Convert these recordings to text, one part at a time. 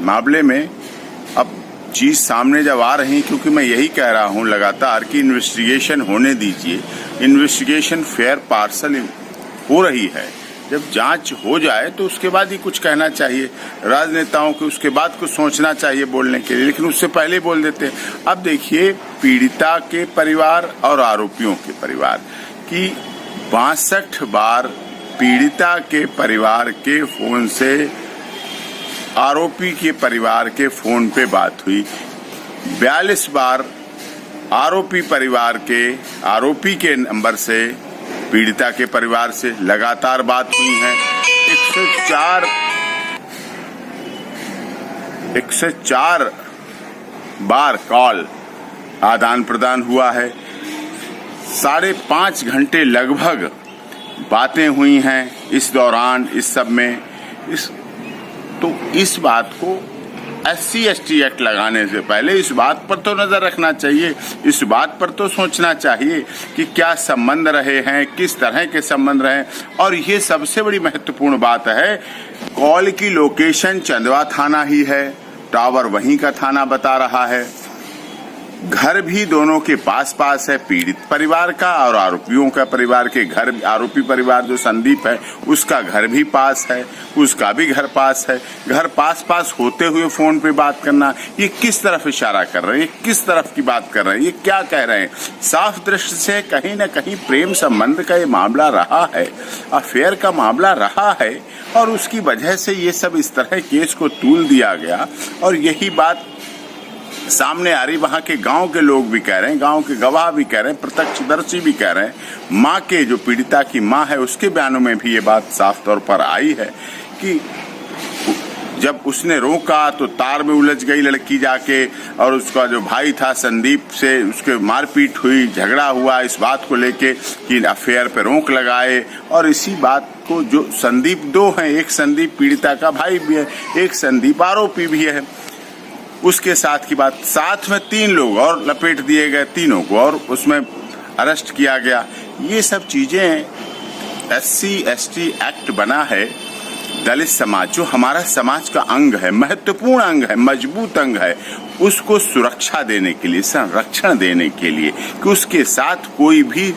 मामले में अब चीज सामने जब आ रही, क्योंकि मैं यही कह रहा हूं लगातार कि इन्वेस्टिगेशन होने दीजिए। इन्वेस्टिगेशन फेयर पार्सल हो रही है, जब जांच हो जाए तो उसके बाद ही कुछ कहना चाहिए। राजनेताओं को उसके बाद कुछ सोचना चाहिए बोलने के लिए, लेकिन उससे पहले बोल देते हैं। अब देखिए, पीड़िता के परिवार और आरोपियों के परिवार की 62 बार पीड़िता के परिवार के फोन से आरोपी के परिवार के फोन पे बात हुई। 42 बार आरोपी परिवार के आरोपी के नंबर से पीड़िता के परिवार से लगातार बात हुई है। 104 बार कॉल आदान प्रदान हुआ है। 5.5 घंटे लगभग बातें हुई हैं इस दौरान, इस सब में। तो इस बात को SC/ST एक्ट लगाने से पहले इस बात पर तो नजर रखना चाहिए, इस बात पर तो सोचना चाहिए कि क्या संबंध रहे हैं, किस तरह के संबंध रहे। और ये सबसे बड़ी महत्वपूर्ण बात है, कॉल की लोकेशन चंदवा थाना ही है, टावर वहीं का थाना बता रहा है, घर भी दोनों के पास पास है, पीड़ित परिवार का और आरोपियों का परिवार के घर। आरोपी परिवार जो संदीप है उसका घर भी पास है, उसका भी घर पास है। घर पास पास होते हुए फोन पे बात करना, ये किस तरफ इशारा कर रहे हैं, ये किस तरफ की बात कर रहे हैं, ये क्या कह रहे हैं? साफ दृष्टि से कहीं न कहीं प्रेम संबंध का ये मामला रहा है, अफेयर का मामला रहा है, और उसकी वजह से ये सब इस तरह केस को तूल दिया गया। और यही बात सामने आ रही, वहां के गांव के लोग भी कह रहे हैं, गांव के गवाह भी कह रहे हैं, प्रत्यक्षदर्शी भी कह रहे हैं, मां के जो पीड़िता की मां है उसके बयानों में भी ये बात साफ तौर पर आई है कि जब उसने रोका तो तार में उलझ गई लड़की जाके, और उसका जो भाई था संदीप से उसके मारपीट हुई, झगड़ा हुआ इस बात को लेके कि अफेयर पे रोक लगाए। और इसी बात को जो संदीप 2 हैं, एक संदीप पीड़िता का भाई भी है, एक संदीप आरोपी भी है, उसके साथ की बात, साथ में 3 लोग और लपेट दिए गए, तीनों को और उसमें अरेस्ट किया गया। ये सब चीजें SC/ST एक्ट बना है, दलित समाज जो हमारा समाज का अंग है, महत्वपूर्ण अंग है, मजबूत अंग है, उसको सुरक्षा देने के लिए, संरक्षण देने के लिए कि उसके साथ कोई भी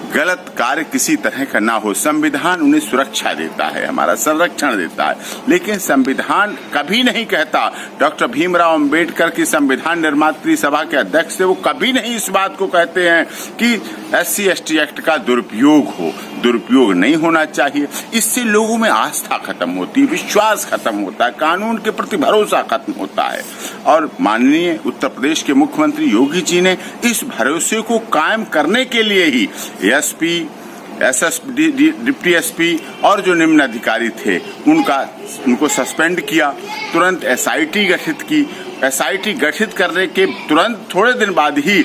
गलत कार्य किसी तरह का ना हो। संविधान उन्हें सुरक्षा देता है, हमारा संरक्षण देता है, लेकिन संविधान कभी नहीं कहता, डॉक्टर भीमराव अंबेडकर की संविधान निर्मात्री सभा के अध्यक्ष थे, वो कभी नहीं इस बात को कहते हैं कि SC/ST एक्ट का दुरुपयोग हो। दुरुपयोग नहीं होना चाहिए, इससे लोगों में आस्था खत्म होती है, विश्वास खत्म होता है, कानून के प्रति भरोसा खत्म होता है। और माननीय उत्तर प्रदेश के मुख्यमंत्री योगी जी ने इस भरोसे को कायम करने के लिए ही SP, SSP, डिप्टी SP और जो निम्न अधिकारी थे उनको सस्पेंड किया, तुरंत SIT गठित की। SIT गठित करने के तुरंत थोड़े दिन बाद ही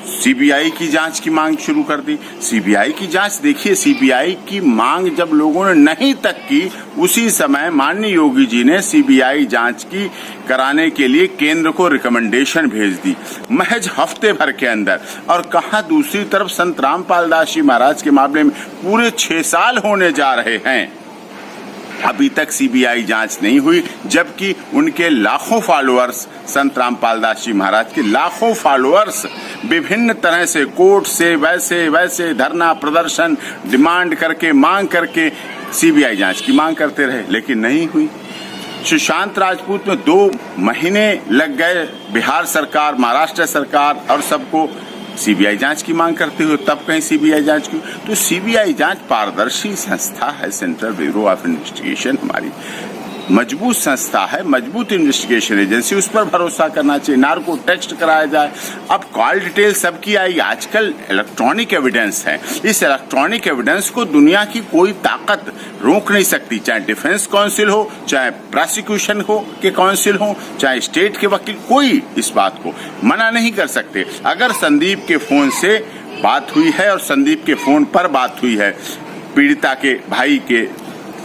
CBI की जांच की मांग शुरू कर दी। CBI की जांच, देखिए CBI की मांग जब लोगों ने नहीं तक की, उसी समय माननीय योगी जी ने CBI जांच की कराने के लिए केंद्र को रिकमेंडेशन भेज दी, महज हफ्ते भर के अंदर। और कहा दूसरी तरफ संत रामपाल दास जी महाराज के मामले में पूरे 6 साल होने जा रहे हैं, अभी तक CBI जांच नहीं हुई, जबकि उनके लाखों फॉलोअर्स, संत रामपाल दास जी महाराज के लाखों फॉलोअर्स विभिन्न तरह से कोर्ट से वैसे धरना प्रदर्शन डिमांड करके, मांग करके CBI जांच की मांग करते रहे, लेकिन नहीं हुई। सुशांत राजपूत में 2 महीने लग गए, बिहार सरकार, महाराष्ट्र सरकार और सबको CBI जांच की मांग करते हुए, तब कहीं CBI जांच की। तो CBI जांच पारदर्शी संस्था है, सेंट्रल ब्यूरो ऑफ इन्वेस्टिगेशन हमारी मजबूत संस्था है, मजबूत इन्वेस्टिगेशन एजेंसी, उस पर भरोसा करना चाहिए। नार्को टेस्ट कराया जाए। अब कॉल डिटेल सबकी आई, आजकल इलेक्ट्रॉनिक एविडेंस है, इस इलेक्ट्रॉनिक एविडेंस को दुनिया की कोई ताकत रोक नहीं सकती, चाहे डिफेंस काउंसिल हो, चाहे प्रोसिक्यूशन हो के काउंसिल हो, चाहे स्टेट के वकील, कोई इस बात को मना नहीं कर सकते। अगर संदीप के फोन से बात हुई है और संदीप के फोन पर बात हुई है, पीड़िता के भाई के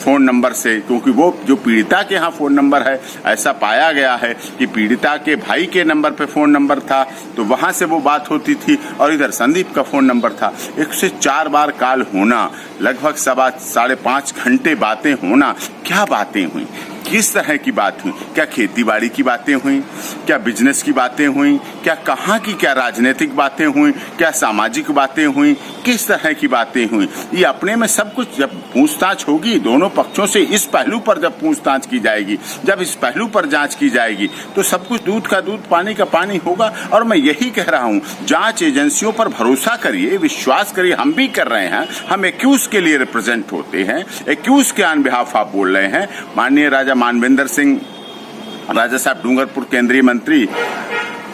फोन नंबर से, क्योंकि वो जो पीड़िता के यहाँ फोन नंबर है, ऐसा पाया गया है कि पीड़िता के भाई के नंबर पे फोन नंबर था, तो वहां से वो बात होती थी, और इधर संदीप का फोन नंबर था। 104 बार कॉल होना, लगभग 5.5 घंटे बातें होना, क्या बातें हुई, किस तरह की बात हुई? क्या खेतीबाड़ी की बातें हुई, क्या बिजनेस की बातें हुई, क्या कहाँ की क्या राजनीतिक बातें हुई, क्या सामाजिक बातें हुई, किस तरह की बातें हुई? ये अपने में सब कुछ जब पूछताछ होगी दोनों पक्षों से, इस पहलू पर जब पूछताछ की जाएगी, जब इस पहलू पर जांच की जाएगी, तो सब कुछ दूध का दूध पानी का पानी होगा। और मैं यही कह रहा हूँ, जांच एजेंसियों पर भरोसा करिए, विश्वास करिए। हम भी कर रहे हैं, हम एक्यूज के लिए रिप्रेजेंट होते हैं, एक्यूज के ऑन बिहाफ आप बोल रहे हैं। माननीय राजा मानवेंद्र सिंह राजा साहब डूंगरपुर केंद्रीय मंत्री,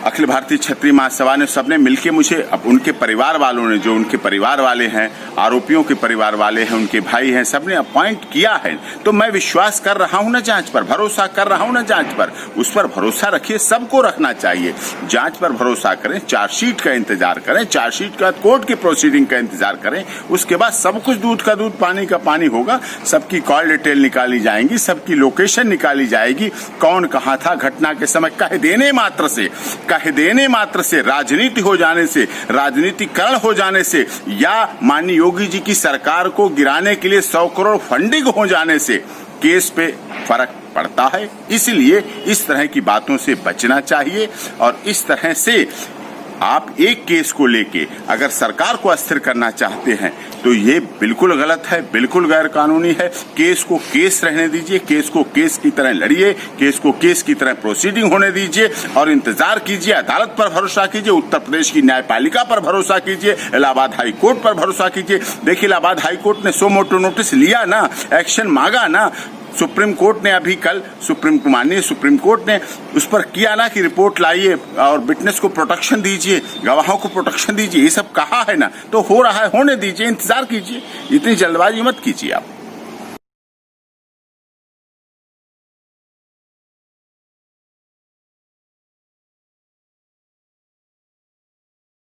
अखिल भारतीय क्षत्रिय महासभा ने, सबने मिलके मुझे, अब उनके परिवार वालों ने, जो उनके परिवार वाले हैं, आरोपियों के परिवार वाले हैं, उनके भाई हैं, सबने अपॉइंट किया है। तो मैं विश्वास कर रहा हूं ना जांच पर, भरोसा कर रहा हूं ना जांच पर। उस पर भरोसा रखिए, सबको रखना चाहिए। जांच पर भरोसा करें, चार्जशीट का इंतजार करें, चार्जशीट का कोर्ट की प्रोसीडिंग का इंतजार करें, उसके बाद सब कुछ दूध का दूध पानी का पानी होगा। सबकी कॉल डिटेल निकाली जाएंगी, सबकी लोकेशन निकाली जाएगी, कौन कहाँ था घटना के समय। कह देने मात्र से राजनीति हो जाने से, राजनीतिकरण हो जाने से, या माननीय योगी जी की सरकार को गिराने के लिए 100 करोड़ फंडिंग हो जाने से केस पे फर्क पड़ता है। इसलिए इस तरह की बातों से बचना चाहिए। और इस तरह से आप एक केस को लेके अगर सरकार को अस्थिर करना चाहते हैं तो ये बिल्कुल गलत है, बिल्कुल गैर कानूनी है। केस को केस रहने दीजिए, केस को केस की तरह लड़िए, केस को केस की तरह प्रोसीडिंग होने दीजिए और इंतजार कीजिए। अदालत पर भरोसा कीजिए, उत्तर प्रदेश की न्यायपालिका पर भरोसा कीजिए, इलाहाबाद हाई कोर्ट पर भरोसा कीजिए। देखिए, इलाहाबाद हाई कोर्ट ने सो मोटो नोटिस लिया ना, एक्शन मांगा ना। सुप्रीम कोर्ट ने अभी कल माननीय सुप्रीम कोर्ट ने उस पर किया ना कि रिपोर्ट लाइए और विटनेस को प्रोटेक्शन दीजिए, गवाहों को प्रोटेक्शन दीजिए, ये सब कहा है ना। तो हो रहा है, होने दीजिए, इंतजार कीजिए, इतनी जल्दबाजी मत कीजिए आप।